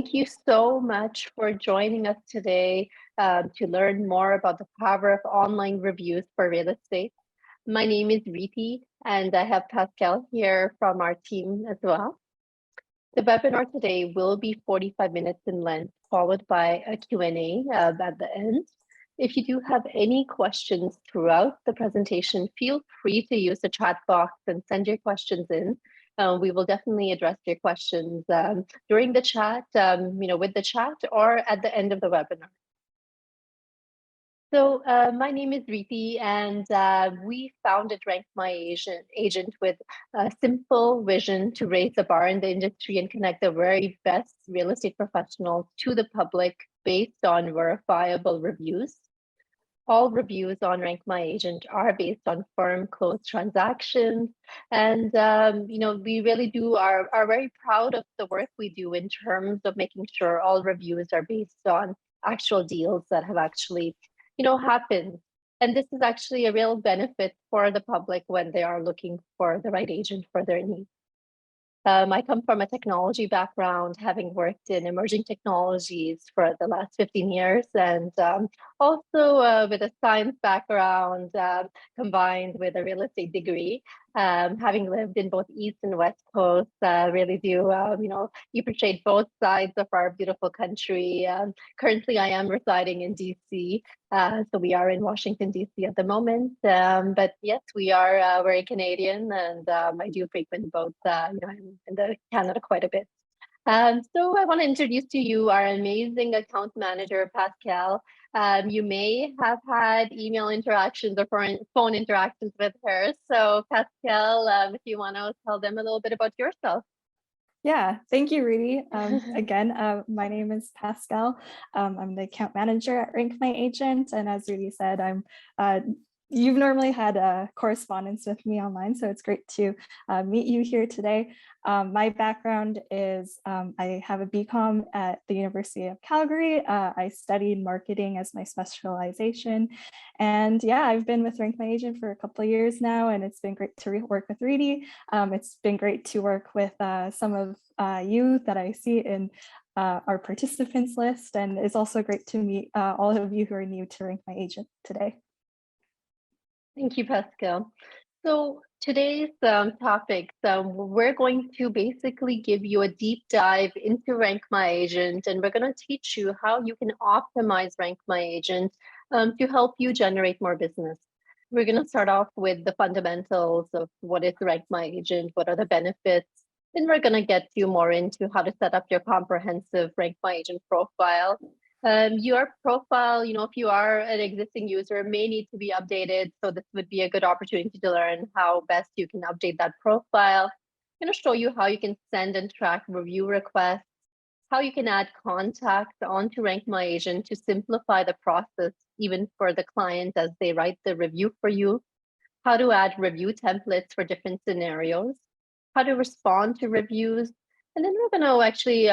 Thank you so much for joining us today to learn more about the power of online reviews for real estate. My name is Reeti, and I have Pascal here from our team as well. The webinar today will be 45 minutes in length, followed by a Q&A at the end. If you do have any questions throughout the presentation, feel free to use the chat box and send your questions in. We will definitely address your questions during the chat, with the chat or at the end of the webinar. So my name is Reeti, and we founded RankMyAgent with a simple vision to raise the bar in the industry and connect the very best real estate professionals to the public based on verifiable reviews. All reviews on RankMyAgent are based on firm closed transactions. And, we really are very proud of the work we do in terms of making sure all reviews are based on actual deals that have actually, happened. And this is actually a real benefit for the public when they are looking for the right agent for their needs. I come from a technology background, having worked in emerging technologies for the last 15 years, and also with a science background combined with a real estate degree. Having lived in both East and West Coast, really do, appreciate both sides of our beautiful country. Currently, I am residing in DC, so we are in Washington, DC at the moment. But yes, we are very Canadian, and I do frequent both, I'm in Canada quite a bit. So I want to introduce to you our amazing account manager, Pascal. You may have had email interactions or phone interactions with her. So Pascal, if you want to tell them a little bit about yourself. Yeah, thank you, Reeti. Again, my name is Pascal. I'm the account manager at RankMyAgent. And as Reeti said, you've normally had correspondence with me online, so it's great to meet you here today. My background is I have a BCom at the University of Calgary. I studied marketing as my specialization. And yeah, I've been with RankMyAgent for a couple of years now, and it's been great to work with Reeti. It's been great to work with some of you that I see in our participants list. And it's also great to meet all of you who are new to RankMyAgent today. Thank you, Pascal. So today's topic, we're going to basically give you a deep dive into RankMyAgent, and we're going to teach you how you can optimize RankMyAgent to help you generate more business. We're going to start off with the fundamentals of what is RankMyAgent, what are the benefits, then we're going to get you more into how to set up your comprehensive RankMyAgent profile. Your profile, if you are an existing user, may need to be updated. So this would be a good opportunity to learn how best you can update that profile. I'm going to show you how you can send and track review requests, how you can add contacts onto RankMyAgent to simplify the process, even for the client as they write the review for you, how to add review templates for different scenarios, how to respond to reviews. And then we're going to actually,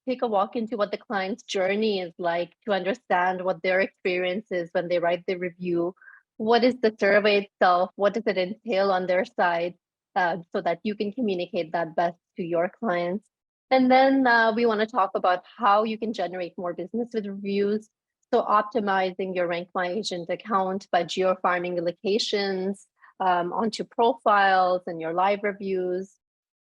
take a walk into what the client's journey is like to understand what their experience is when they write the review. What is the survey itself? What does it entail on their side so that you can communicate that best to your clients? And then we want to talk about how you can generate more business with reviews. So optimizing your RankMyAgent account by geo-farming locations onto profiles and your live reviews.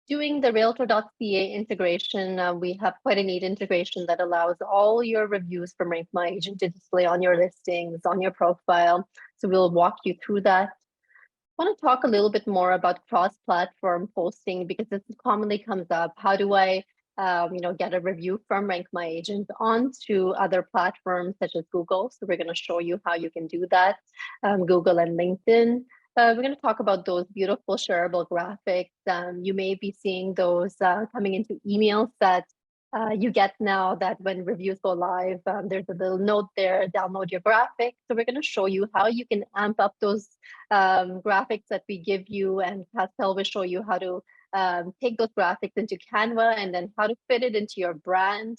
Doing the REALTOR.ca integration, we have quite a neat integration that allows all your reviews from RankMyAgent to display on your listings, on your profile. So we'll walk you through that. I want to talk a little bit more about cross-platform posting because this commonly comes up. How do I, get a review from RankMyAgent onto other platforms such as Google? So we're going to show you how you can do that, Google and LinkedIn. We're going to talk about those beautiful shareable graphics. You may be seeing those coming into emails that you get now that when reviews go live, there's a little note there, download your graphics. So we're going to show you how you can amp up those graphics that we give you, and Pascal will show you how to take those graphics into Canva and then how to fit it into your brand.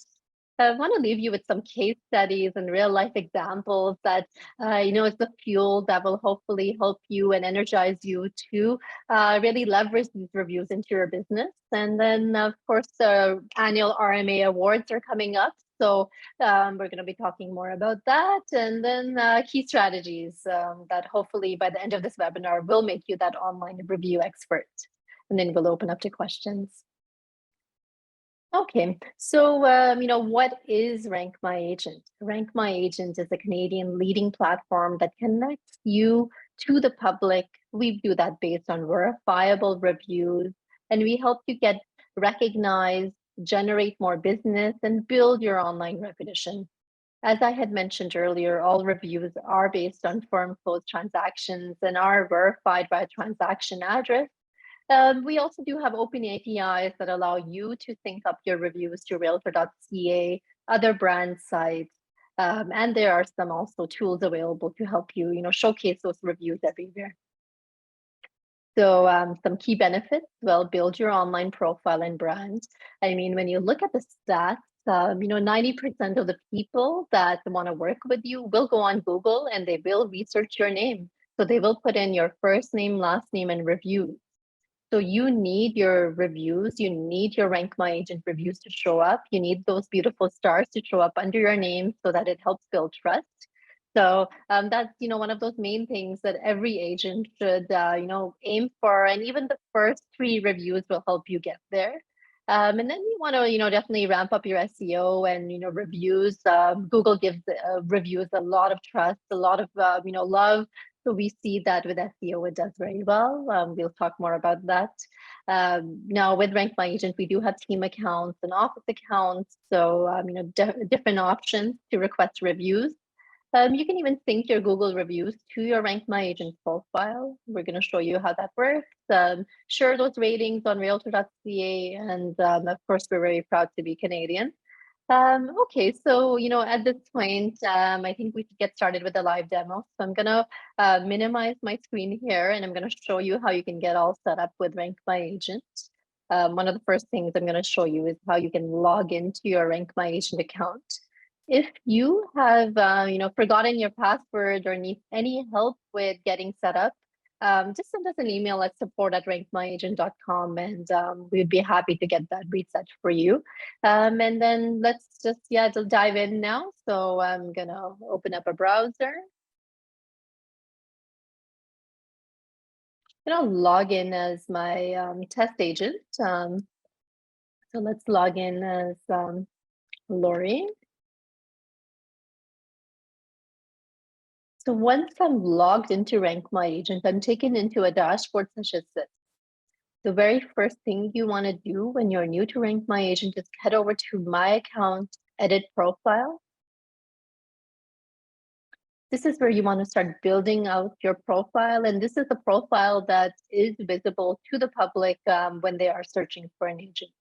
I want to leave you with some case studies and real life examples that, is the fuel that will hopefully help you and energize you to really leverage these reviews into your business. And then, of course, the annual RMA Awards are coming up. So we're going to be talking more about that. And then key strategies that hopefully by the end of this webinar will make you that online review expert. And then we'll open up to questions. Okay, so what is RankMyAgent? RankMyAgent is a Canadian leading platform that connects you to the public. We do that based on verifiable reviews, and we help you get recognized, generate more business, and build your online reputation. As I had mentioned earlier, all reviews are based on firm closed transactions and are verified by a transaction address. We also do have open APIs that allow you to sync up your reviews to Realtor.ca, other brand sites, and there are some also tools available to help you, showcase those reviews everywhere. So some key benefits, well, build your online profile and brand. I mean, when you look at the stats, 90% of the people that want to work with you will go on Google and they will research your name. So they will put in your first name, last name, and reviews. So you need your reviews, you need your RankMyAgent reviews to show up. You need those beautiful stars to show up under your name so that it helps build trust. So that's, one of those main things that every agent should, aim for. And even the first 3 reviews will help you get there. And then you want to, definitely ramp up your SEO and, reviews. Google gives reviews a lot of trust, a lot of, love. So we see that with SEO, it does very well. We'll talk more about that. Now with RankMyAgent, we do have team accounts and office accounts. So, different options to request reviews. You can even sync your Google reviews to your RankMyAgent profile. We're going to show you how that works. Share those ratings on Realtor.ca. And of course, we're very proud to be Canadian. Okay, so, at this point, I think we should get started with the live demo. So I'm going to minimize my screen here, and I'm going to show you how you can get all set up with RankMyAgent. One of the first things I'm going to show you is how you can log into your RankMyAgent account. If you have, forgotten your password or need any help with getting set up, just send us an email at support@rankmyagent.com, and we'd be happy to get that reset for you. And then let's just, dive in now. So I'm going to open up a browser. I'm going to log in as my test agent. So let's log in as Lori. So once I'm logged into RankMyAgent, I'm taken into a dashboard such as this. The very first thing you want to do when you're new to RankMyAgent is head over to My Account, Edit Profile. This is where you want to start building out your profile. And this is a profile that is visible to the public when they are searching for an agent.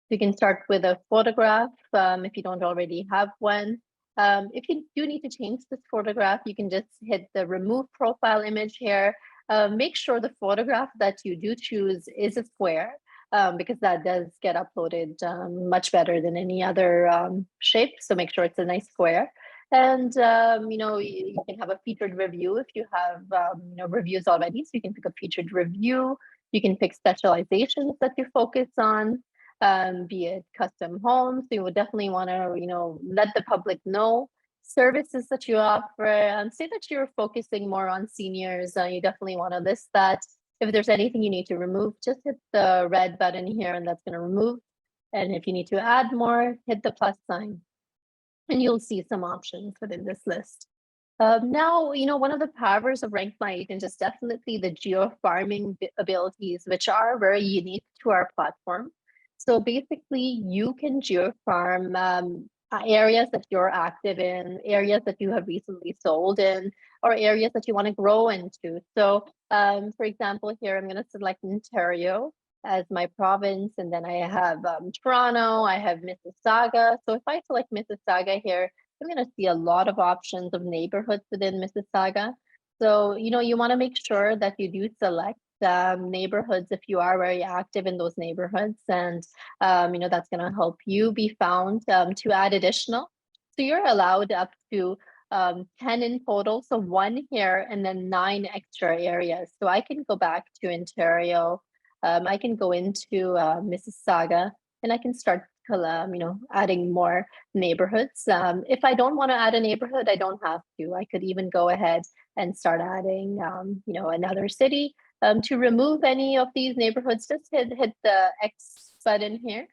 You can start with a photograph if you don't already have one. If you do need to change this photograph, you can just hit the remove profile image here. Make sure the photograph that you do choose is a square because that does get uploaded much better than any other shape. So make sure it's a nice square. And, you can have a featured review if you have, reviews already. So you can pick a featured review. You can pick specializations that you focus on. Be it custom homes. So you would definitely want to, let the public know services that you offer. Say that you're focusing more on seniors. You definitely want to list that. If there's anything you need to remove, just hit the red button here and that's going to remove. And if you need to add more, hit the plus sign. And you'll see some options within this list. Now, one of the powers of RankMyAgent is definitely the geo-farming abilities, which are very unique to our platform. So basically, you can geo-farm areas that you're active in, areas that you have recently sold in, or areas that you want to grow into. So for example, here, I'm going to select Ontario as my province, and then I have Toronto, I have Mississauga. So if I select Mississauga here, I'm going to see a lot of options of neighborhoods within Mississauga. So, you want to make sure that you do select neighborhoods if you are very active in those neighborhoods, and that's going to help you be found to add additional. So you're allowed up to 10 in total, so 1 here and then 9 extra areas. So I can go back to Ontario, I can go into Mississauga, and I can start adding more neighborhoods. If I don't want to add a neighborhood, I don't have to. I could even go ahead and start adding another city. To remove any of these neighborhoods, just hit the X button here.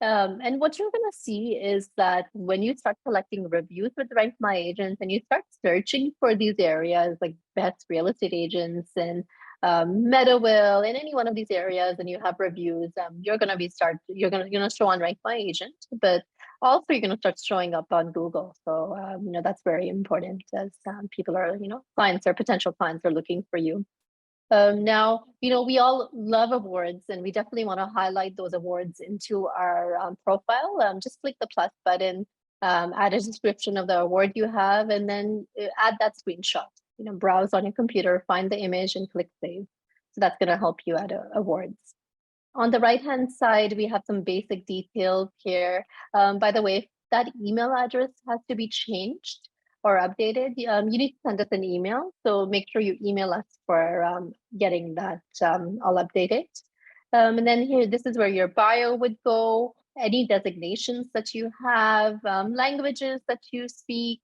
And what you're going to see is that when you start collecting reviews with RankMyAgent and you start searching for these areas like best real estate agents and Meadowville in any one of these areas, and you have reviews, you're going to show on RankMyAgent, but also you're going to start showing up on Google. So that's very important as people are, clients or potential clients are looking for you. Now, we all love awards, and we definitely want to highlight those awards into our profile. Just click the plus button, add a description of the award you have, and then add that screenshot. Browse on your computer, find the image, and click save. So that's going to help you add awards. On the right-hand side, we have some basic details here. By the way, if that email address has to be changed or updated, you need to send us an email. So make sure you email us for getting that all updated. And then here, this is where your bio would go, any designations that you have, languages that you speak,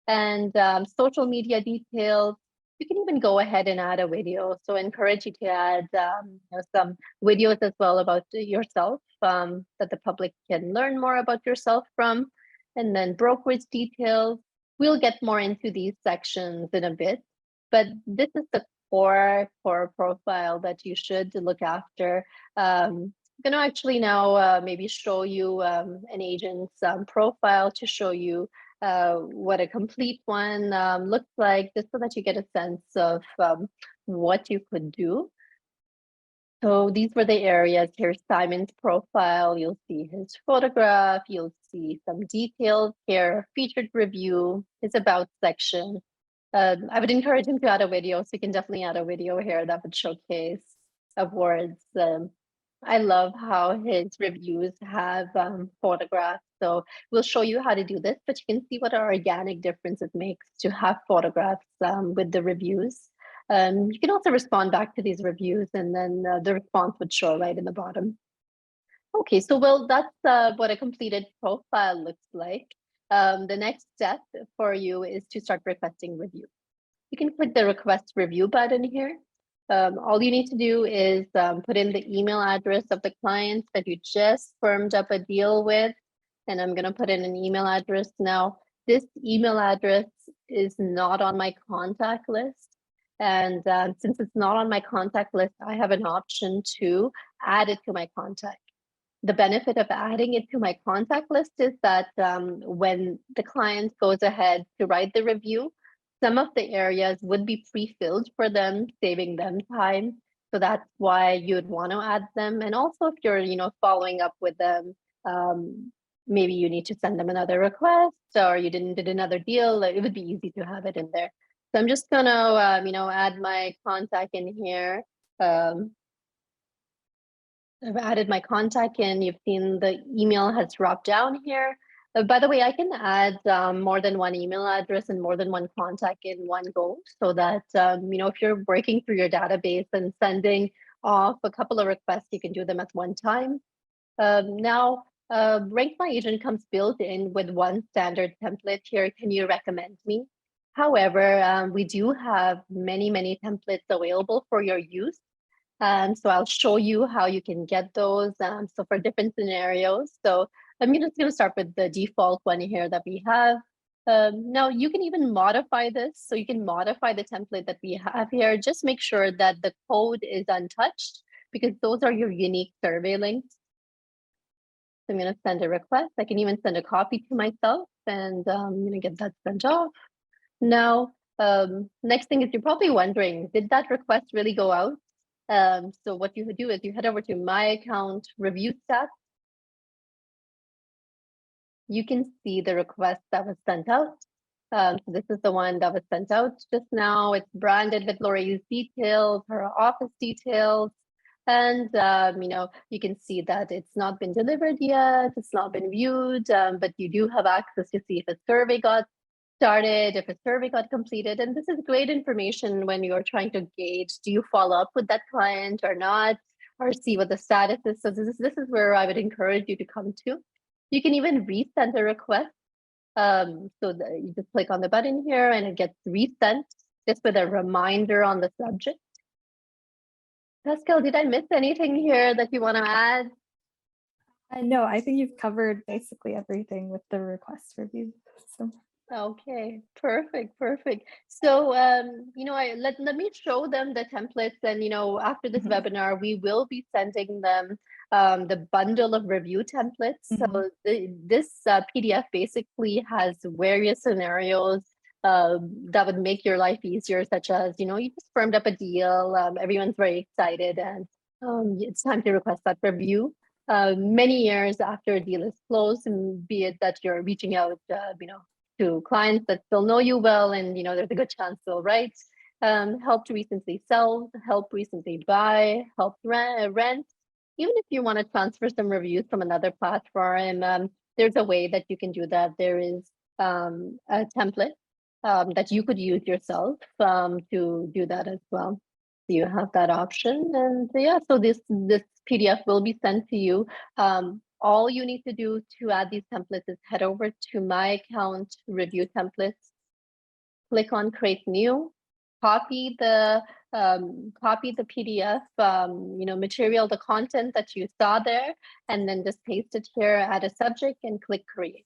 and social media details. You can even go ahead and add a video. So I encourage you to add some videos as well about yourself that the public can learn more about yourself from. And then brokerage details. We'll get more into these sections in a bit, but this is the core profile that you should look after. I'm going to actually now maybe show you an agent's profile to show you what a complete one looks like, just so that you get a sense of what you could do. So these were the areas. Here's Simon's profile. You'll see his photograph. You'll see some details here, featured review, his about section. I would encourage him to add a video, so you can definitely add a video here that would showcase awards. I love how his reviews have photographs. So we'll show you how to do this, but you can see what an organic difference it makes to have photographs with the reviews. You can also respond back to these reviews, and then the response would show right in the bottom. Okay, so that's what a completed profile looks like. The next step for you is to start requesting review. You can click the request review button here. All you need to do is put in the email address of the client that you just firmed up a deal with. And I'm going to put in an email address now. This email address is not on my contact list. And since it's not on my contact list, I have an option to add it to my contact. The benefit of adding it to my contact list is that when the client goes ahead to write the review, some of the areas would be pre-filled for them, saving them time. So that's why you'd want to add them. And also if you're, following up with them, maybe you need to send them another request, or you did another deal, it would be easy to have it in there. So I'm just gonna, add my contact in here. I've added my contact in. You've seen the email has dropped down here. By the way, I can add more than one email address and more than one contact in one go, so that, if you're working through your database and sending off a couple of requests, you can do them at one time. Now, RankMyAgent comes built in with one standard template here. Can you recommend me? However, we do have many templates available for your use. So I'll show you how you can get those. So for different scenarios. So I'm just going to start with the default one here that we have. Now you can even modify this. So you can modify the template that we have here. Just make sure that the code is untouched, because those are your unique survey links. So I'm going to send a request. I can even send a copy to myself, and I'm going to get that sent off. Now, next thing is you're probably wondering, did that request really go out? So what you would do is you head over to My Account Review Stats. You can see the request that was sent out. So this is the one that was sent out just now. It's branded with Lori's details, her office details. And, you can see that it's not been delivered yet, it's not been viewed, but you do have access to see if a survey got started, if a survey got completed. And this is great information when you're trying to gauge, do you follow up with that client or not, or see what the status is. So this is where I would encourage you to come to. You can even resend a request. You just click on the button here and it gets resent just with a reminder on the subject. Pascal, did I miss anything here that you want to add? No, I think you've covered basically everything with the request review. So. Okay, perfect. So, let me show them the templates, and after this webinar, we will be sending them the bundle of review templates. So this PDF basically has various scenarios that would make your life easier, such as you just firmed up a deal, everyone's very excited, and it's time to request that review. Many years after a deal is closed, and be it that you're reaching out, to clients that still know you well, and there's a good chance they'll write. Helped recently sell, helped recently buy, helped rent. Even if you want to transfer some reviews from another platform, there's a way that you can do that. There is a template that you could use yourself to do that as well. So you have that option, and yeah, so this PDF will be sent to you. All you need to do to add these templates is head over to My Account, Review Templates, click on Create New, copy the PDF, material, the content that you saw there, and then just paste it here, add a subject, and click Create.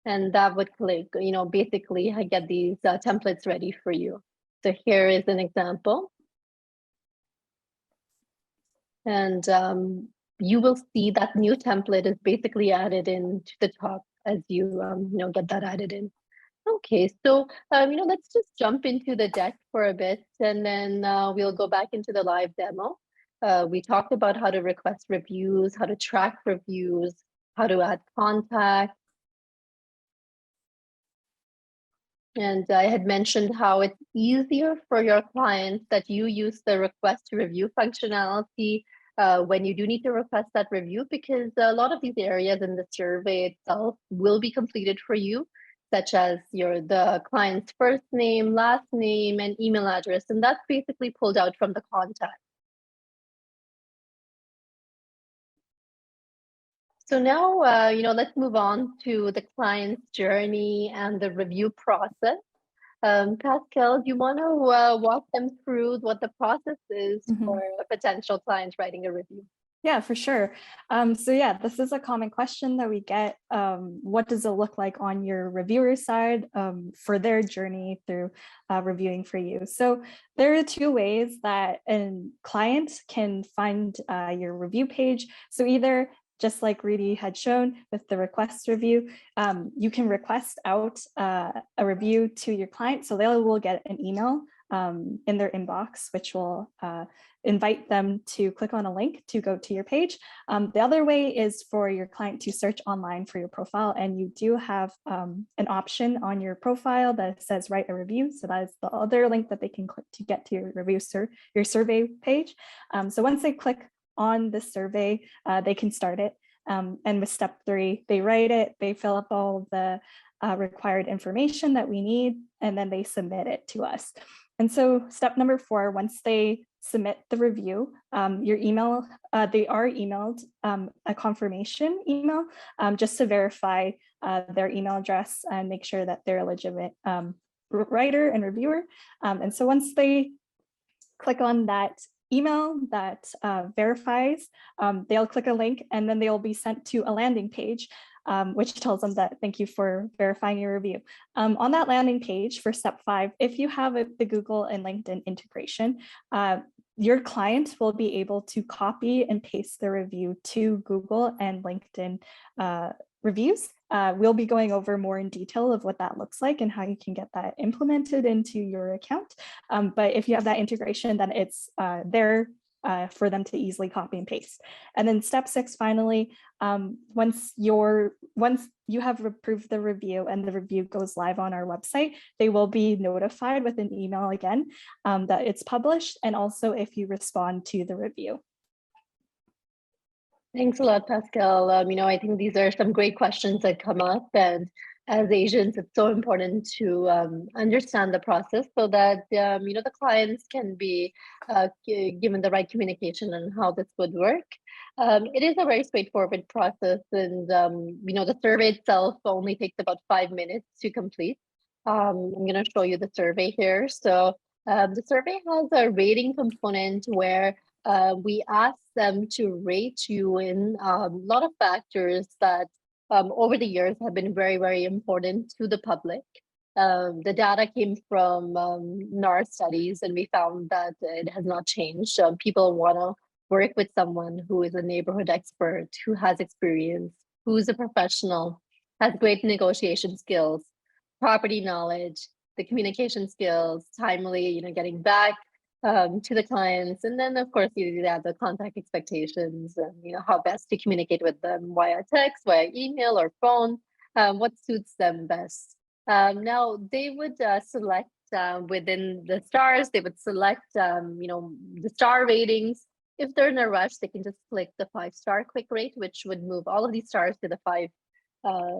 And that would click, basically get these templates ready for you. So here is an example. And you will see that new template is basically added in to the top as you get that added in. Okay, so let's just jump into the deck for a bit, and then we'll go back into the live demo. We talked about how to request reviews, how to track reviews, how to add contacts. And I had mentioned how it's easier for your clients that you use the request to review functionality when you do need to request that review, because a lot of these areas in the survey itself will be completed for you, such as the client's first name, last name, and email address. And that's basically pulled out from the contact. So now, let's move on to the client's journey and the review process. Pascal, do you want to walk them through what the process is for a potential client writing a review? Yeah, for sure. So yeah, this is a common question that we get. What does it look like on your reviewer side for their journey through reviewing for you? So there are two ways that a client can find your review page. So either, just like Rudy had shown with the request review, you can request out a review to your client. So they will get an email in their inbox, which will invite them to click on a link to go to your page. The other way is for your client to search online for your profile, and you do have an option on your profile that says write a review. So that is the other link that they can click to get to your review, your survey page. So once they click on the survey, they can start it. And with step 3, they write it, they fill up all the required information that we need, and then they submit it to us. And so step number 4, once they submit the review, your email, they are emailed a confirmation email just to verify their email address and make sure that they're a legitimate writer and reviewer. And so once they click on that email that verifies, they'll click a link, and then they'll be sent to a landing page, which tells them that thank you for verifying your review. On that landing page for step 5, if you have the Google and LinkedIn integration, your client will be able to copy and paste the review to Google and LinkedIn reviews. We'll be going over more in detail of what that looks like and how you can get that implemented into your account. But if you have that integration, then it's their for them to easily copy and paste. And then step 6, finally, once you have approved the review and the review goes live on our website, they will be notified with an email again that it's published, and also if you respond to the review. Thanks a lot, Pascal. I think these are some great questions that come up, and as agents, it's so important to understand the process so that the clients can be given the right communication on how this would work. It is a very straightforward process, and the survey itself only takes about 5 minutes to complete. I'm going to show you the survey here. So the survey has a rating component where we ask them to rate you in a lot of factors that over the years have been very, very important to the public. The data came from NAR studies, and we found that it has not changed. People want to work with someone who is a neighborhood expert, who has experience, who's a professional, has great negotiation skills, property knowledge, the communication skills, timely, getting back to the clients. And then of course you add the contact expectations and how best to communicate with them via text, via email or phone, what suits them best. Now they would select within the stars, they would select the star ratings. If they're in a rush, they can just click the 5-star quick rate, which would move all of these stars to the 5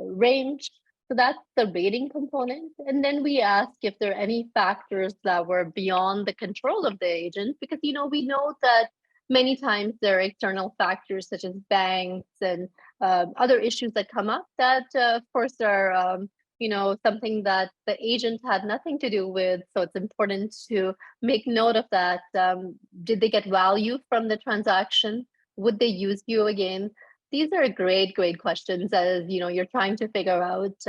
range. So that's the rating component. And then we ask if there are any factors that were beyond the control of the agent, because we know that many times there are external factors such as banks and other issues that come up that of course are something that the agent had nothing to do with. So it's important to make note of that. Did they get value from the transaction? Would they use you again? These are great questions, as you're trying to figure out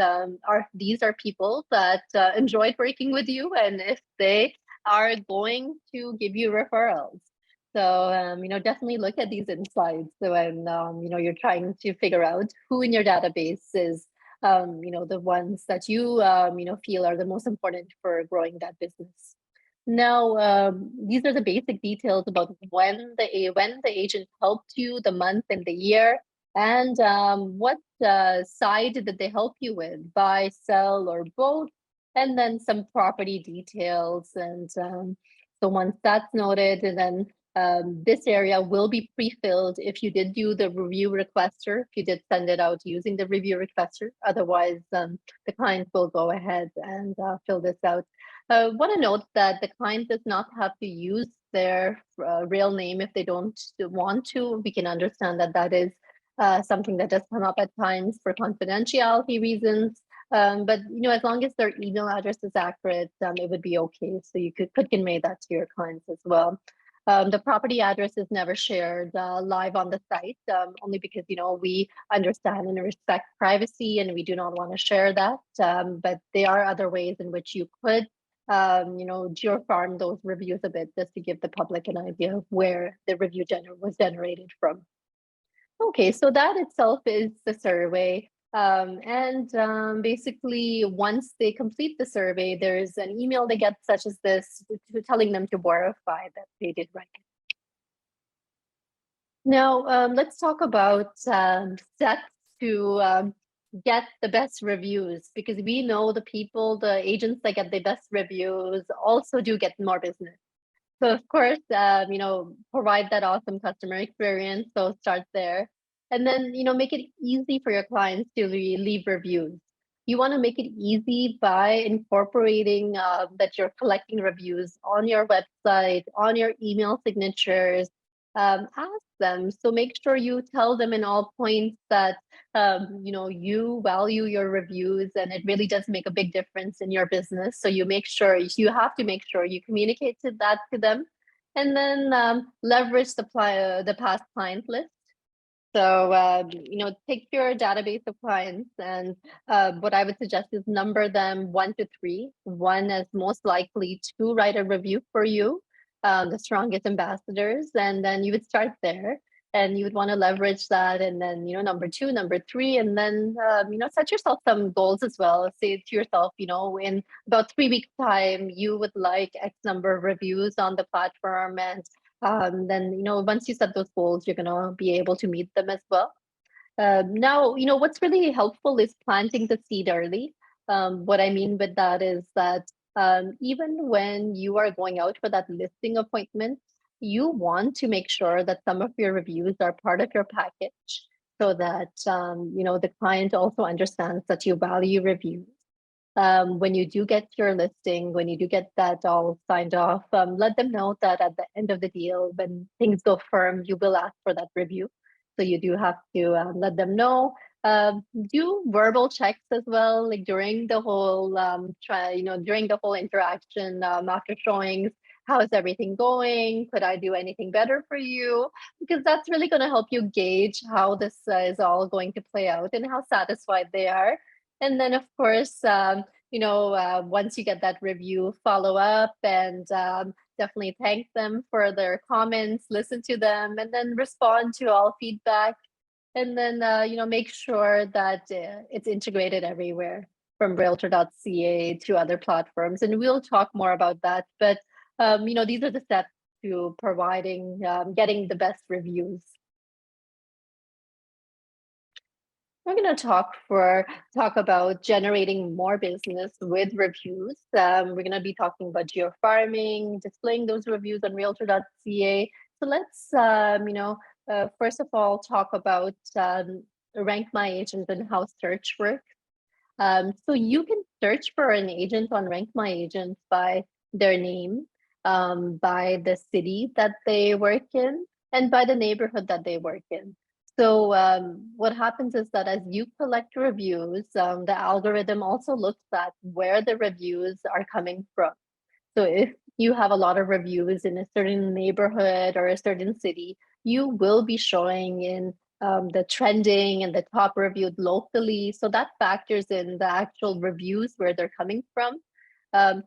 these are people that enjoyed working with you, and if they are going to give you referrals. So definitely look at these insights when you're trying to figure out who in your database is the ones that you feel are the most important for growing that business. Now, these are the basic details about when the agent helped you, the month and the year, and what side did they help you with, buy, sell, or both, and then some property details. And so once that's noted, and then this area will be pre-filled if you did do the review requester, if you did send it out using the review requester. Otherwise, the client will go ahead and fill this out. Want to note that the client does not have to use their real name if they don't want to. We can understand that that is something that does come up at times for confidentiality reasons. But as long as their email address is accurate, it would be okay. So you could convey that to your clients as well. The property address is never shared live on the site, only because we understand and respect privacy, and we do not want to share that. But there are other ways in which you could geofarm those reviews a bit, just to give the public an idea of where the review was generated from. Okay, so that itself is the survey. Basically, once they complete the survey, there's an email they get such as this, telling them to verify that they did right. Now, let's talk about steps to get the best reviews, because we know the agents that get the best reviews also do get more business. So of course, provide that awesome customer experience. So start there. And then, make it easy for your clients to leave reviews. You want to make it easy by incorporating that you're collecting reviews on your website, on your email signatures. Ask them. So make sure you tell them in all points that you value your reviews, and it really does make a big difference in your business. So you have to make sure you communicate that to them, and then leverage the past client list. So take your database of clients, and what I would suggest is number them 1 to 3. 1 is most likely to write a review for you, the strongest ambassadors, and then you would start there, and you would want to leverage that, and then number 2, number 3, and then set yourself some goals as well. Say to yourself, in about 3 weeks time, you would like X number of reviews on the platform, and then, once you set those goals, you're going to be able to meet them as well. Now, what's really helpful is planting the seed early. What I mean with that is that even when you are going out for that listing appointment, you want to make sure that some of your reviews are part of your package so that, the client also understands that you value reviews. When you do get your listing, when you do get that all signed off, let them know that at the end of the deal, when things go firm, you will ask for that review. So you do have to let them know. Do verbal checks as well, like during the whole during the whole interaction after showings. How is everything going? Could I do anything better for you? Because that's really going to help you gauge how this is all going to play out and how satisfied they are. And then, of course, once you get that review, follow up and definitely thank them for their comments, listen to them, and then respond to all feedback. And then, make sure that it's integrated everywhere from Realtor.ca to other platforms. And we'll talk more about that. But, these are the steps to providing, getting the best reviews. We're going to talk about generating more business with reviews. We're going to be talking about geo-farming, displaying those reviews on Realtor.ca. So let's, first of all, talk about RankMyAgent and how search works. So you can search for an agent on RankMyAgent by their name, by the city that they work in, and by the neighborhood that they work in. So what happens is that as you collect reviews, the algorithm also looks at where the reviews are coming from. So if you have a lot of reviews in a certain neighborhood or a certain city, you will be showing in the trending and the top reviewed locally. So that factors in the actual reviews where they're coming from.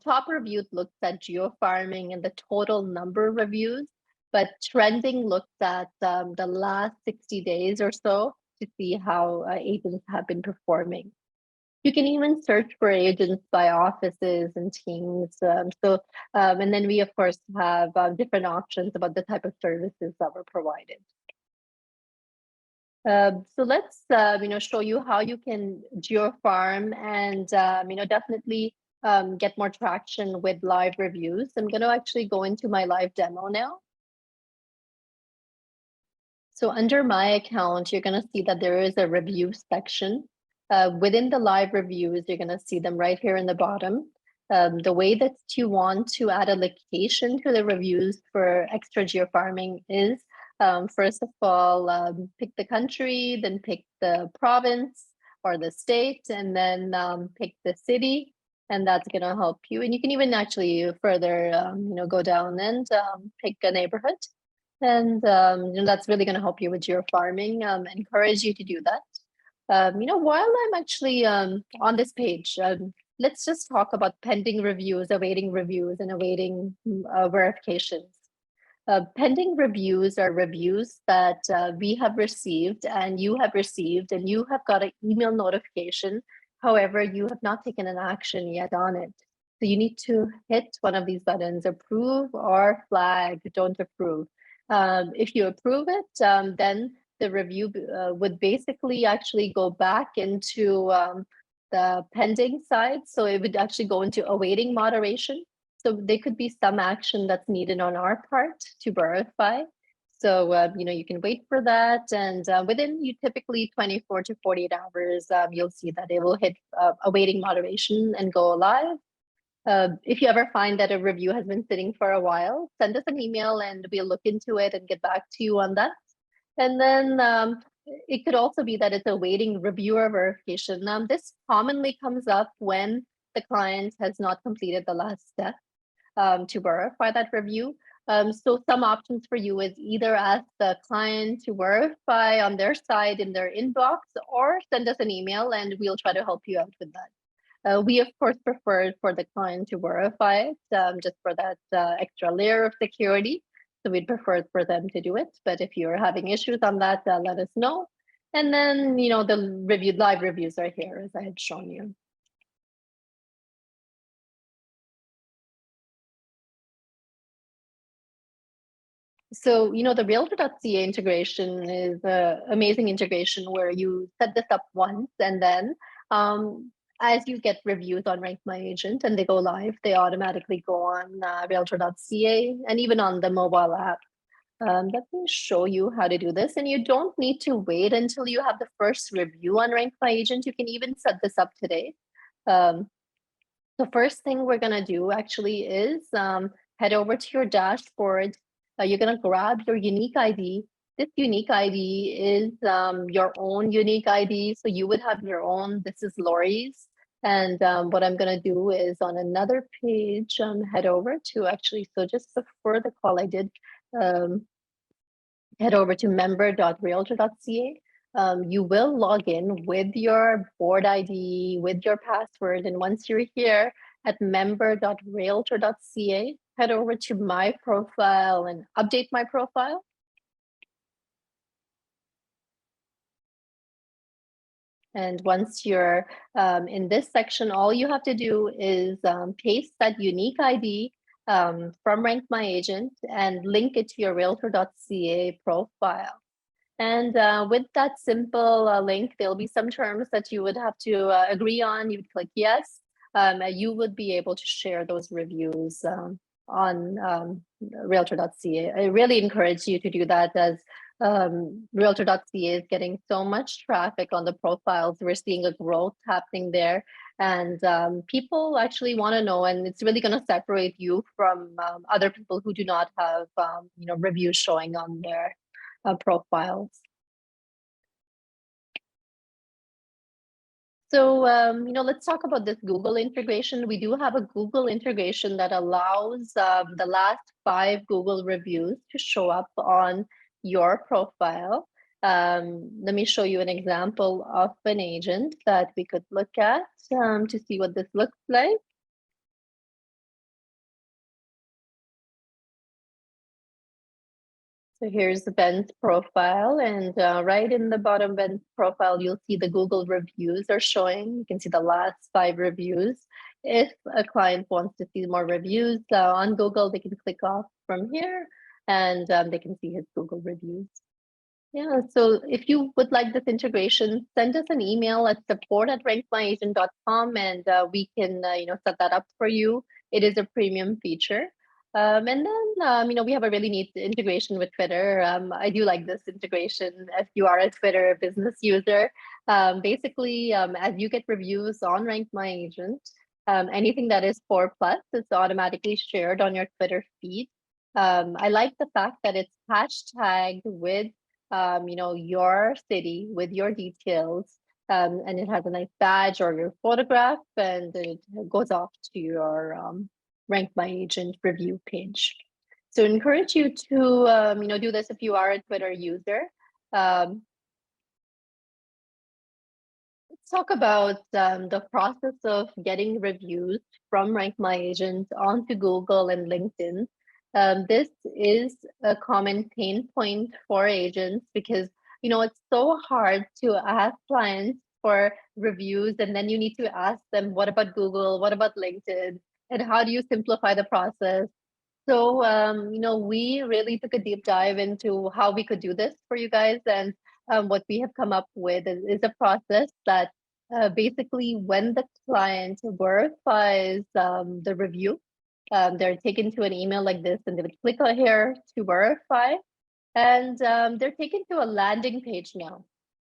Top reviewed looks at geo-farming and the total number of reviews, but trending looks at the last 60 days or so to see how agents have been performing. You can even search for agents by offices and teams. And then we, of course, have different options about the type of services that were provided. So let's, show you how you can geo-farm and, definitely get more traction with live reviews. I'm going to actually go into my live demo now. So under my account, you're going to see that there is a review section. Within the live reviews, you're going to see them right here in the bottom. The way that you want to add a location to the reviews for extra geo-farming is, first of all, pick the country, then pick the province or the state, and then pick the city. And that's going to help you. And you can even actually further, go down and pick a neighborhood. And that's really going to help you with your farming. Encourage you to do that. While I'm actually on this page, let's just talk about pending reviews, awaiting reviews, and awaiting verifications. Pending reviews are reviews that we have received and you have received, and you have got an email notification. However, you have not taken an action yet on it. So you need to hit one of these buttons, approve or flag, don't approve. If you approve it, then the review would basically actually go back into the pending side. So it would actually go into awaiting moderation. So there could be some action that's needed on our part to verify. So, you can wait for that. And within typically 24 to 48 hours, you'll see that it will hit awaiting moderation and go live. If you ever find that a review has been sitting for a while, send us an email and we'll look into it and get back to you on that. And then it could also be that it's awaiting reviewer verification. This commonly comes up when the client has not completed the last step to verify that review. So some options for you is either ask the client to verify on their side in their inbox, or send us an email and we'll try to help you out with that. We, of course, prefer for the client to verify it just for that extra layer of security. So we'd prefer for them to do it. But if you're having issues on that, let us know. And then, the live reviews are here, as I had shown you. So, the Realtor.ca integration is an amazing integration where you set this up once and then as you get reviews on RankMyAgent and they go live, they automatically go on Realtor.ca and even on the mobile app. Let me show you how to do this. And you don't need to wait until you have the first review on RankMyAgent. You can even set this up today. The first thing we're going to do actually is head over to your dashboard. You're going to grab your unique ID. This unique ID is your own unique ID. So you would have your own. This is Lori's. And what I'm going to do is on another page, head over to actually, so just for the call I did, head over to member.realtor.ca. You will log in with your board ID, with your password. And once you're here at member.realtor.ca, head over to my profile and update my profile. And once you're in this section, all you have to do is paste that unique ID from RankMyAgent and link it to your Realtor.ca profile. And with that simple link, there'll be some terms that you would have to agree on. You would click yes. You would be able to share those reviews on Realtor.ca. I really encourage you to do that as Realtor.ca is getting so much traffic on the profiles. We're seeing a growth happening there. And people actually want to know, and it's really going to separate you from other people who do not have reviews showing on their profiles. So, let's talk about this Google integration. We do have a Google integration that allows the last 5 Google reviews to show up on your profile. Let me show you an example of an agent that we could look at to see what this looks like. So here's Ben's profile, and right in the bottom Ben's profile, you'll see the Google reviews are showing. You can see the last 5 reviews. If a client wants to see more reviews on Google, they can click off from here and they can see his Google reviews. Yeah, so if you would like this integration, send us an email at support@rankmyagent.com and we can set that up for you. It is a premium feature. And then, we have a really neat integration with Twitter. I do like this integration if you are a Twitter business user. Basically, as you get reviews on RankMyAgent, anything that is 4+ is automatically shared on your Twitter feed. I like the fact that it's hashtagged with your city with your details, and it has a nice badge or your photograph, and it goes off to your RankMyAgent review page. So encourage you to do this if you are a Twitter user. Let's talk about the process of getting reviews from RankMyAgent onto Google and LinkedIn. This is a common pain point for agents because it's so hard to ask clients for reviews, and then you need to ask them, what about Google, what about LinkedIn, and how do you simplify the process? So we really took a deep dive into how we could do this for you guys, and what we have come up with is a process that basically when the client verifies the review, they're taken to an email like this, and they would click on here to verify, and they're taken to a landing page now.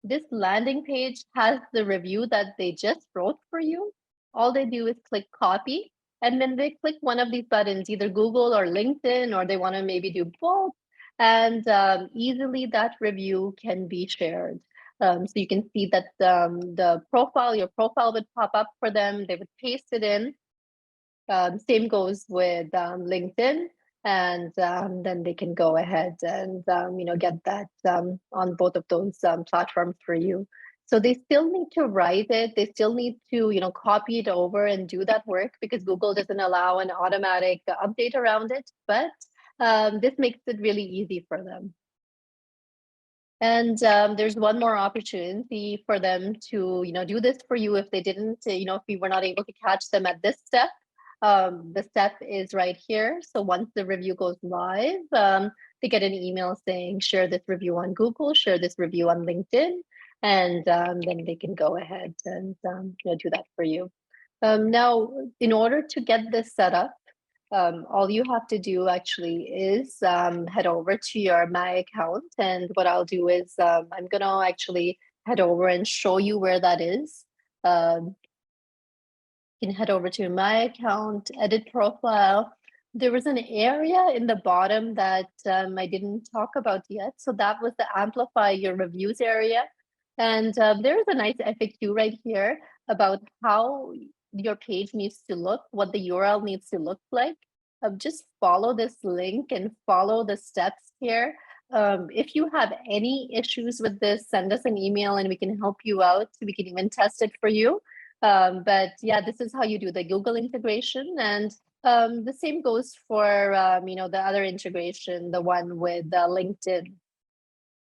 This landing page has the review that they just wrote for you. All they do is click copy, and then they click one of these buttons, either Google or LinkedIn, or they want to maybe do both, and easily that review can be shared. So you can see that your profile would pop up for them. They would paste it in. Same goes with LinkedIn, and then they can go ahead and get that on both of those platforms for you. So they still need to write it. They still need to copy it over and do that work because Google doesn't allow an automatic update around it. But this makes it really easy for them. And there's one more opportunity for them to do this for you if they didn't, if we were not able to catch them at this step. the step is right here. So once the review goes live, they get an email saying, share this review on Google, share this review on LinkedIn, and then they can go ahead and do that for you. Now, in order to get this set up, all you have to do actually is head over to your My account. And what I'll do is I'm going to actually head over and show you where that is. You can head over to My account, edit profile. There was an area in the bottom that I didn't talk about yet. So that was the amplify your reviews area. And there is a nice FAQ right here about how your page needs to look, what the URL needs to look like. Just follow this link and follow the steps here. If you have any issues with this, send us an email and we can help you out. We can even test it for you. But yeah, this is how you do the Google integration. And the same goes for, the other integration, the one with LinkedIn.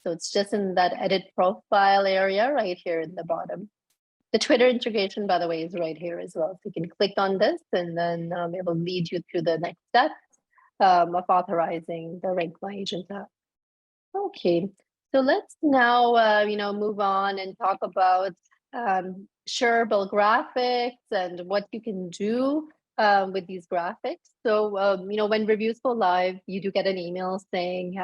So it's just in that edit profile area right here in the bottom. The Twitter integration, by the way, is right here as well. So you can click on this and then it will lead you through the next steps of authorizing the RankMyAgent app. Okay, so let's now, move on and talk about shareable graphics and what you can do with these graphics. So, when reviews go live, you do get an email saying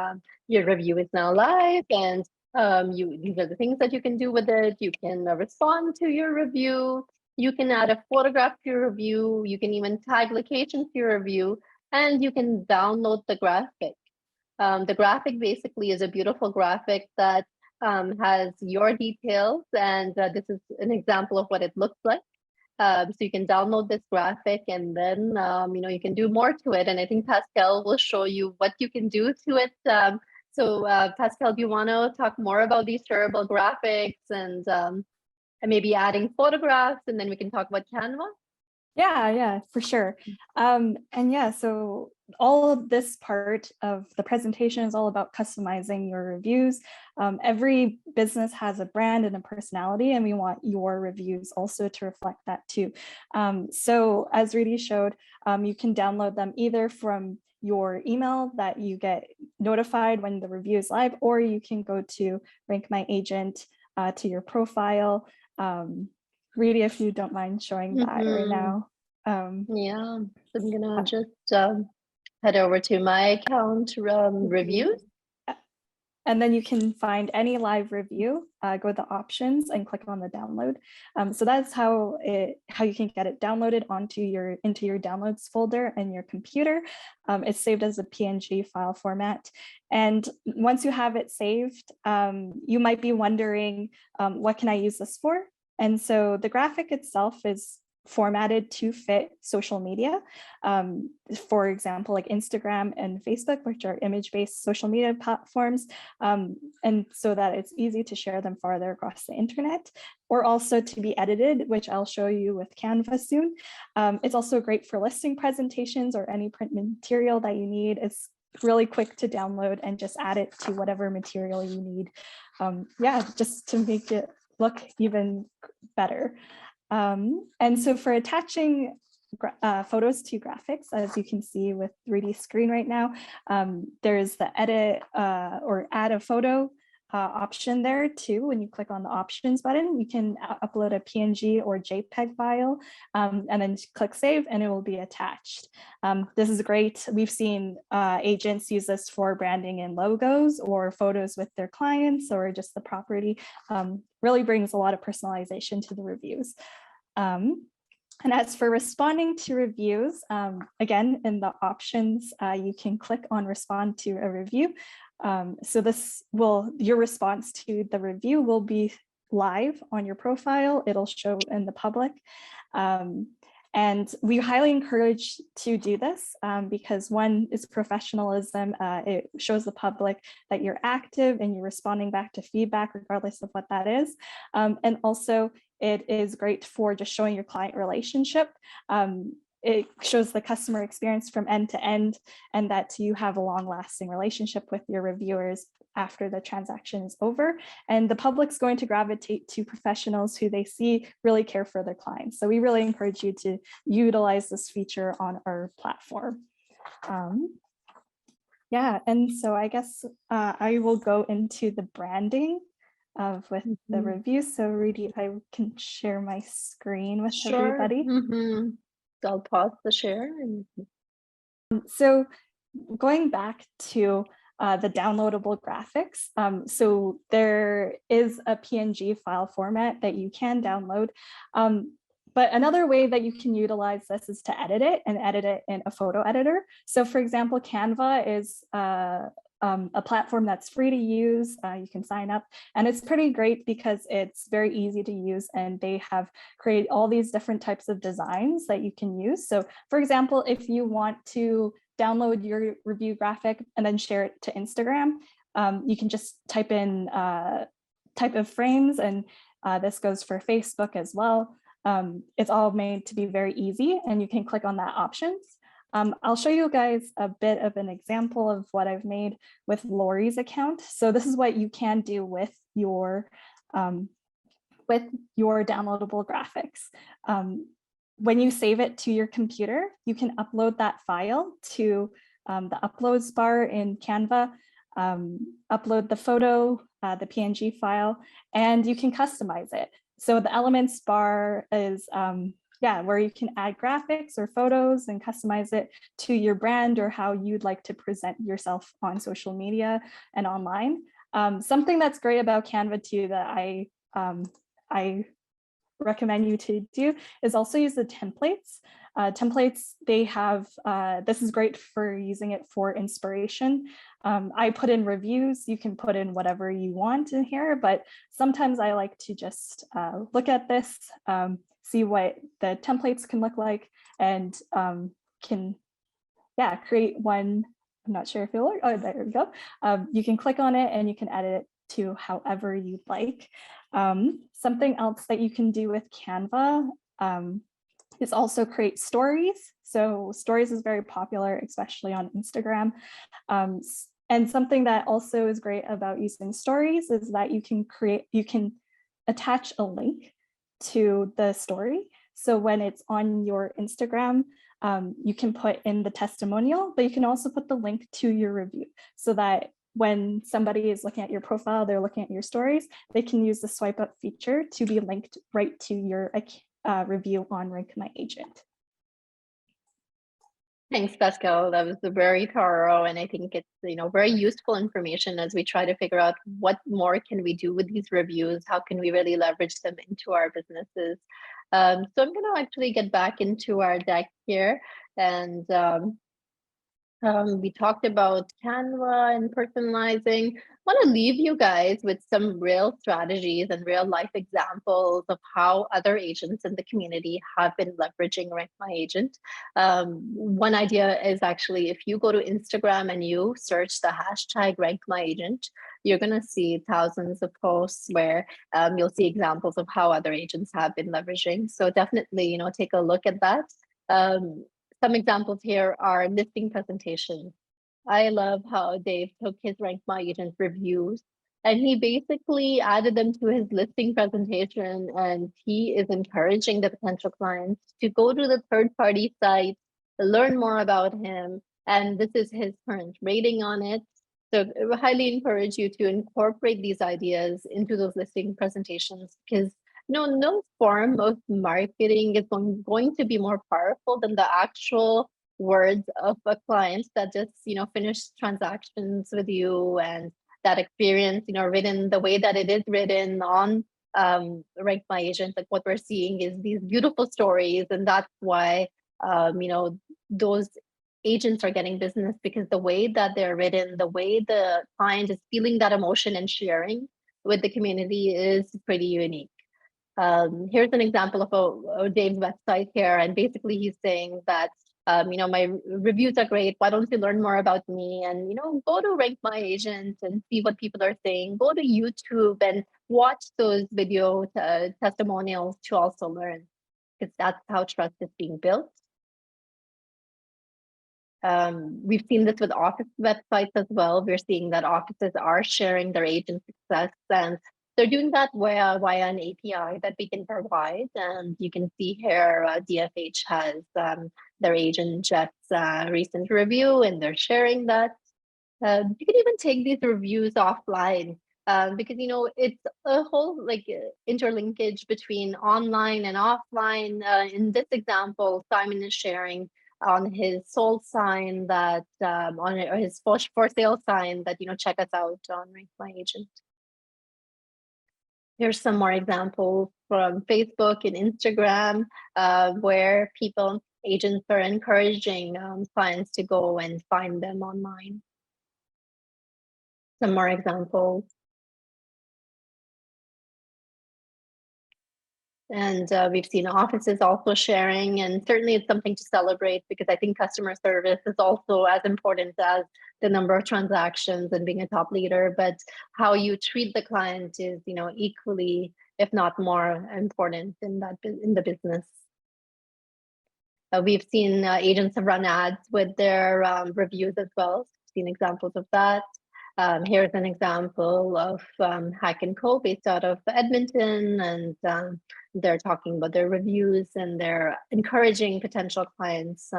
your review is now live, and these are the things that you can do with it. You can respond to your review. You can add a photograph to your review. You can even tag locations to your review, and you can download the graphic. The graphic basically is a beautiful graphic that has your details, and this is an example of what it looks like. So you can download this graphic and then, you can do more to it. And I think Pascal will show you what you can do to it. So Pascal, do you want to talk more about these shareable graphics and maybe adding photographs, and then we can talk about Canva? Yeah, for sure. And yeah, so all of this part of the presentation is all about customizing your reviews. Every business has a brand and a personality, and we want your reviews also to reflect that too. So as Rudy showed, you can download them either from your email that you get notified when the review is live, or you can go to RankMyAgent to your profile. Reedy, if you don't mind showing that right now. Yeah, so I'm gonna just head over to My account, reviews. And then you can find any live review, go to the options and click on the download. So that's how you can get it downloaded into your downloads folder in your computer. It's saved as a PNG file format. And once you have it saved, you might be wondering, what can I use this for? And so the graphic itself is formatted to fit social media. For example, like Instagram and Facebook, which are image-based social media platforms, and so that it's easy to share them farther across the internet, or also to be edited, which I'll show you with Canva soon. It's also great for listing presentations or any print material that you need. It's really quick to download and just add it to whatever material you need. Just to make it look even better. And so for attaching photos to graphics, as you can see with 3D screen right now, there's the edit or add a photo option there too. When you click on the options button, you can upload a PNG or JPEG file and then click save and it will be attached. This is great. We've seen agents use this for branding and logos or photos with their clients or just the property. Really brings a lot of personalization to the reviews. And as for responding to reviews, again, in the options, you can click on respond to a review. So your response to the review will be live on your profile. It'll show in the public. And we highly encourage to do this because one is professionalism. It shows the public that you're active and you're responding back to feedback regardless of what that is. And also it is great for just showing your client relationship. It shows the customer experience from end to end and that you have a long-lasting relationship with your reviewers after the transaction is over. And the public's going to gravitate to professionals who they see really care for their clients. So we really encourage you to utilize this feature on our platform. Yeah, and so I guess I will go into the branding with the review. So Rudy, if I can share my screen with everybody. I'll pause the share. So going back to the downloadable graphics. So there is a PNG file format that you can download. But another way that you can utilize this is to edit it and edit it in a photo editor. So for example, Canva is a platform that's free to use. You can sign up, and it's pretty great because it's very easy to use, and they have created all these different types of designs that you can use. So for example, if you want to download your review graphic and then share it to Instagram, you can just type in type of frames, and this goes for Facebook as well. It's all made to be very easy, and you can click on that options. I'll show you guys a bit of an example of what I've made with Lori's account. So this is what you can do with your downloadable graphics. When you save it to your computer, you can upload that file to the uploads bar in Canva, upload the photo, the PNG file, and you can customize it. So the elements bar is where you can add graphics or photos and customize it to your brand or how you'd like to present yourself on social media and online. Something that's great about Canva too that I recommend you to do is also use the templates. Templates, they have, this is great for using it for inspiration. I put in reviews, you can put in whatever you want in here, but sometimes I like to just look at this, see what the templates can look like, and can, create one. I'm not sure if it'll work. Oh, there we go. You can click on it and you can edit it to however you'd like. Something else that you can do with Canva is also create stories. So stories is very popular, especially on Instagram. And something that also is great about using stories is that you can attach a link to the story. So when it's on your Instagram, you can put in the testimonial, but you can also put the link to your review so that when somebody is looking at your profile, they're looking at your stories, they can use the swipe up feature to be linked right to your review on RankMyAgent. Thanks, Pascal. That was very thorough, and I think it's very useful information as we try to figure out what more can we do with these reviews. How can we really leverage them into our businesses? So I'm going to actually get back into our deck here, and we talked about Canva and personalizing. I want to leave you guys with some real strategies and real life examples of how other agents in the community have been leveraging RankMyAgent. One idea is actually if you go to Instagram and you search the hashtag RankMyAgent, you're going to see thousands of posts where you'll see examples of how other agents have been leveraging. So definitely, take a look at that. Some examples here are listing presentations. I love how Dave took his RankMyAgent reviews and he basically added them to his listing presentation, and he is encouraging the potential clients to go to the third-party site, learn more about him, and this is his current rating on it. So I highly encourage you to incorporate these ideas into those listing presentations, because no form of marketing is going to be more powerful than the actual words of a client that just finished transactions with you, and that experience written the way that it is written on RankMyAgent. Like what we're seeing is these beautiful stories, and that's why those agents are getting business, because the way that they're written, the way the client is feeling that emotion and sharing with the community is pretty unique. Here's an example of Dave's website here, and basically he's saying that my reviews are great. Why don't you learn more about me? And go to RankMyAgent and see what people are saying. Go to YouTube and watch those video testimonials to also learn, because that's how trust is being built. We've seen this with office websites as well. We're seeing that offices are sharing their agent success, and they're doing that via an API that we can provide. And you can see here, DFH has their agent Jeff's recent review, and they're sharing that. You can even take these reviews offline, because it's a whole interlinkage between online and offline. In this example, Simon is sharing on his sold sign that on his for sale sign that check us out on RankMyAgent. Here's some more examples from Facebook and Instagram, where agents are encouraging clients to go and find them online. Some more examples. And we've seen offices also sharing, and certainly it's something to celebrate, because I think customer service is also as important as the number of transactions and being a top leader, but how you treat the client is, equally, if not more important in the business. We've seen agents run ads with their reviews as well. Seen examples of that. Here's an example of Hack & Co. based out of Edmonton, and they're talking about their reviews, and they're encouraging potential clients.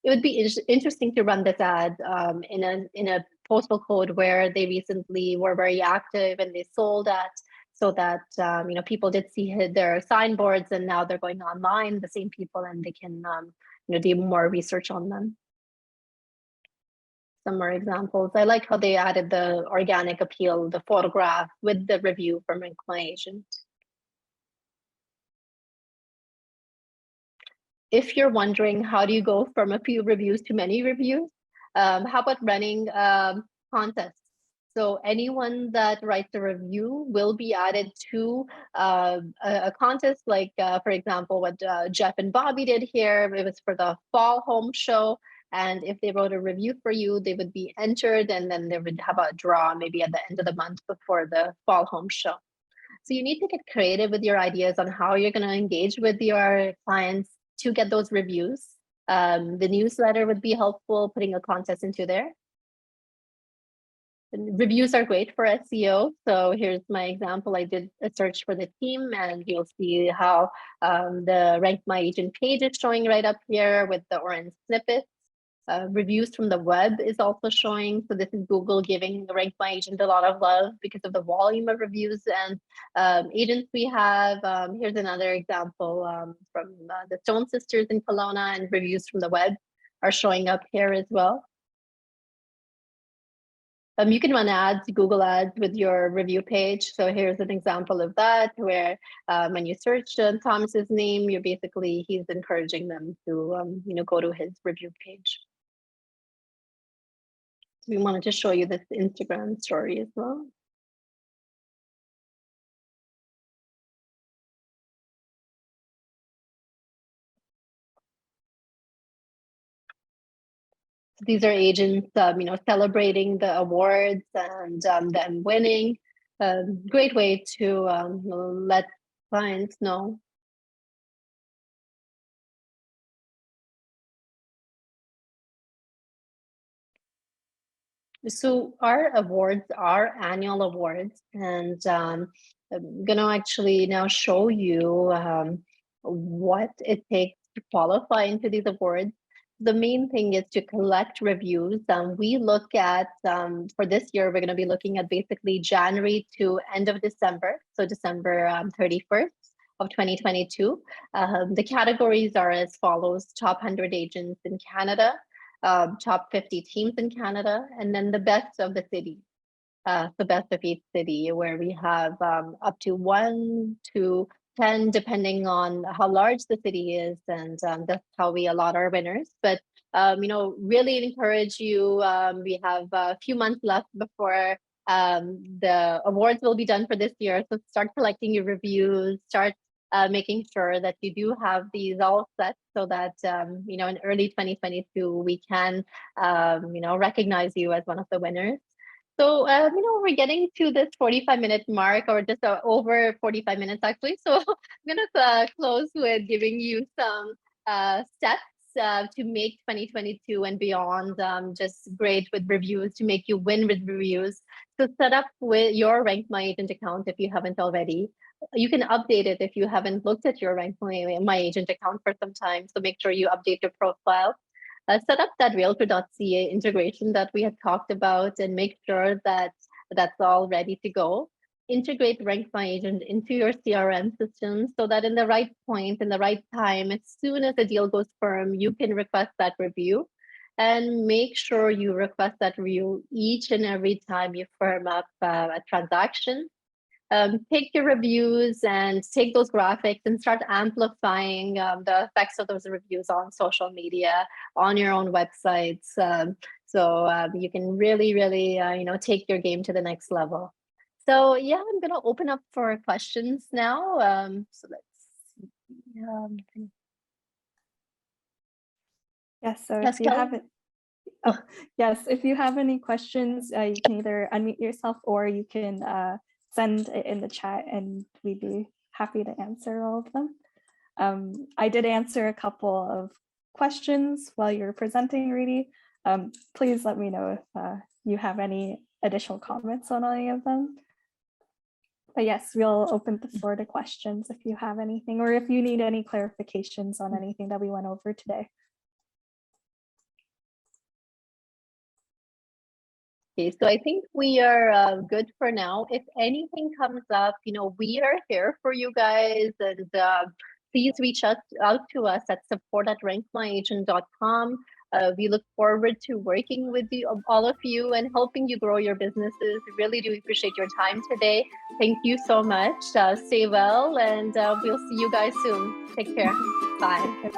It would be interesting to run this ad in a postal code where they recently were very active and they sold at, so that people did see their signboards, and now they're going online, the same people, and they can do more research on them. Some more examples. I like how they added the organic appeal, the photograph with the review from RankMyAgent. If you're wondering how do you go from a few reviews to many reviews, how about running contests? So anyone that writes a review will be added to a contest, like for example, what Jeff and Bobby did here. It was for the fall home show. And if they wrote a review for you, they would be entered, and then they would have a draw maybe at the end of the month before the fall home show. So you need to get creative with your ideas on how you're going to engage with your clients to get those reviews. The newsletter would be helpful, putting a contest into there. And reviews are great for SEO. So here's my example. I did a search for the team, and you'll see how the RankMyAgent page is showing right up here with the orange snippets. Reviews from the web is also showing. So this is Google giving RankMyAgent a lot of love because of the volume of reviews and agents we have. Here's another example from the Stone Sisters in Kelowna, and reviews from the web are showing up here as well. You can run ads, Google ads with your review page. So here's an example of that, where when you search Thomas's name, he's encouraging them to go to his review page. We wanted to show you this Instagram story as well. So these are agents, celebrating the awards and them winning. Great way to let clients know. So our awards are annual awards, and I'm going to actually now show you what it takes to qualify into these awards. The main thing is to collect reviews. We look at, for this year, we're going to be looking at basically January to end of December, so December 31st of 2022. The categories are as follows: top 100 agents in Canada, top 50 teams in Canada, and then the best of the city. The best of each city, where we have up to 1 to 10, depending on how large the city is, and that's how we allot our winners. But really encourage you. We have a few months left before the awards will be done for this year. So start collecting your reviews, start making sure that you do have these all set, so that in early 2022 we can recognize you as one of the winners. So we're getting to this 45-minute mark, or just over 45 minutes actually. So I'm gonna close with giving you some steps to make 2022 and beyond just great with reviews, to make you win with reviews. So set up with your RankMyAgent account if you haven't already. You can update it if you haven't looked at your RankMyAgent account for some time. So make sure you update your profile. Set up that Realtor.ca integration that we had talked about and make sure that that's all ready to go. Integrate RankMyAgent into your CRM system so that in the right point, in the right time, as soon as the deal goes firm, you can request that review. And make sure you request that review each and every time you firm up a transaction. Take your reviews and take those graphics and start amplifying the effects of those reviews on social media, on your own websites. So you can really, really, take your game to the next level. So yeah, I'm going to open up for questions now. So let's see. Yes, so Yes, if you Kelly? have it. Oh, yes, if you have any questions, you can either unmute yourself or you can send it in the chat and we'd be happy to answer all of them. I did answer a couple of questions while you were presenting, Rudy. Please let me know if you have any additional comments on any of them. But yes, we'll open the floor to questions if you have anything, or if you need any clarifications on anything that we went over today. Okay, so I think we are good for now. If anything comes up, we are here for you guys, and please reach out to us at support@rankmyagent.com. We look forward to working with you, all of you, and helping you grow your businesses. Really do appreciate your time today. Thank you so much. Stay well, and we'll see you guys soon. Take care. Bye.